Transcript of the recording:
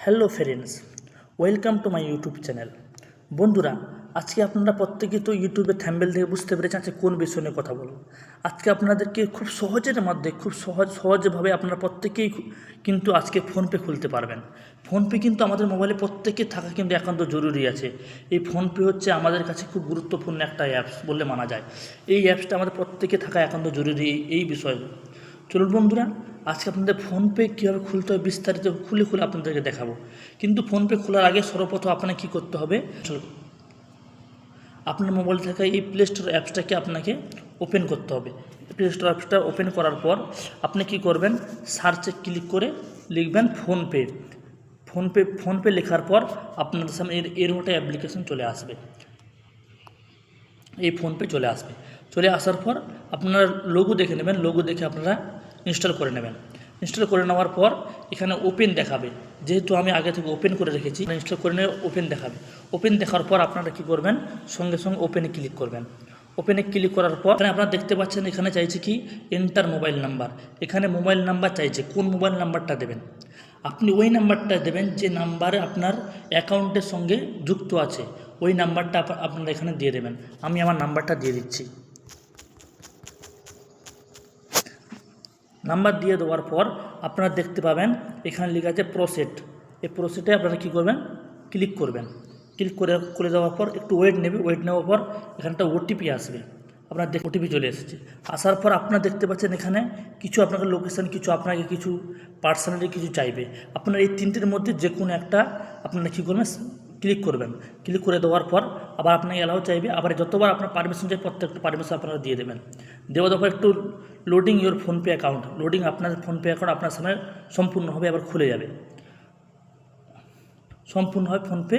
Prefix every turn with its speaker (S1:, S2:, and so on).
S1: Hello friends, welcome to my YouTube channel. বন্ধুরা, আজকে আপনারা প্রত্যেকেই তো ইউটিউবে থ্যাম্বনেল থেকে বুঝতে পেরেছেন আজকে কোন বিষয় নিয়ে কথা বলব। আজকে আপনাদেরকে খুব সহজের মধ্যে খুব সহজভাবে আপনারা প্রত্যেকেই কিন্তু আজকে ফোনপে খুলতে পারবেন। ফোনপে কিন্তু আমাদের মোবাইলে প্রত্যেকের থাকা কিন্তু একান্ত জরুরি আছে। এই ফোনপে হচ্ছে আমাদের কাছে খুব গুরুত্বপূর্ণ একটা অ্যাপস বললে মানা যায়। এই অ্যাপসটা আমাদের প্রত্যেকে থাকা একান্ত জরুরি এই বিষয়। চলুন বন্ধুরা, আজকে আপনাদের ফোনপে কীভাবে খুলতে হবে বিস্তারিত খুলে আপনাদেরকে দেখাবো। কিন্তু ফোনপে খোলার আগে সর্বপ্রথম আপনাকে কী করতে হবে, আপনার মোবাইল থাকা এই প্লে স্টোর অ্যাপসটাকে আপনাকে ওপেন করতে হবে। প্লে স্টোর অ্যাপসটা ওপেন করার পর আপনি কি করবেন, সার্চে ক্লিক করে লিখবেন ফোনপে। ফোনপে লেখার পর আপনাদের সামনে এরকম একটা অ্যাপ্লিকেশন চলে আসবে। এই ফোনপে চলে আসার পর আপনারা লোগো দেখে নেবেন, লোগো দেখে আপনারা ইনস্টল করে নেবেন। ইনস্টল করে নেওয়ার পর এখানে ওপেন দেখাবে, যেহেতু আমি আগে থেকে ওপেন করে রেখেছি ইনস্টল করে নিয়ে ওপেন দেখাবে। ওপেন দেখার পর আপনারা কী করবেন, সঙ্গে সঙ্গে ওপেনে ক্লিক করবেন। ওপেনে ক্লিক করার পর এখানে আপনারা দেখতে পাচ্ছেন এখানে চাইছে কি এন্টার মোবাইল নাম্বার। এখানে মোবাইল নাম্বার চাইছে, কোন মোবাইল নাম্বারটা দেবেন আপনি ওই নাম্বারটা দেবেন যে নাম্বারে আপনার অ্যাকাউন্টের সঙ্গে যুক্ত আছে, ওই নাম্বারটা আপনারা এখানে দিয়ে দেবেন। আমি আমার নাম্বারটা দিয়ে দিচ্ছি। নাম্বার দিয়ে দেওয়ার পর আপনারা দেখতে পাবেন এখানে লেখা আছে প্রসেড। এই প্রসেডে আপনারা কী করবেন, ক্লিক করবেন। ক্লিক করে দেওয়ার পর একটু ওয়েট নেবে, ওয়েট নেওয়ার পর এখানটা ওটিপি আসবে। আপনার ওটিপি চলে এসেছে। আসার পর আপনারা দেখতে পাচ্ছেন এখানে কিছু আপনাকে লোকেশান, কিছু আপনাকে কিছু পার্সোনালি কিছু চাইবে। আপনার এই তিনটের মধ্যে যে কোনো একটা আপনারা কী করবেন, ক্লিক করবেন। ক্লিক করে দেওয়ার পর আবার আপনাকে অ্যালাউ চাইবে, আবার যতবার আপনার পারমিশন চাই প্রত্যেকটা পারমিশন আপনারা দিয়ে দেবেন। দেওয়ার পর একটু loading your PhonePe account, loading আপনার ফোনপে অ্যাকাউন্ট আপনার সামনে সম্পূর্ণভাবে আবার খুলে যাবে। সম্পূর্ণভাবে ফোনপে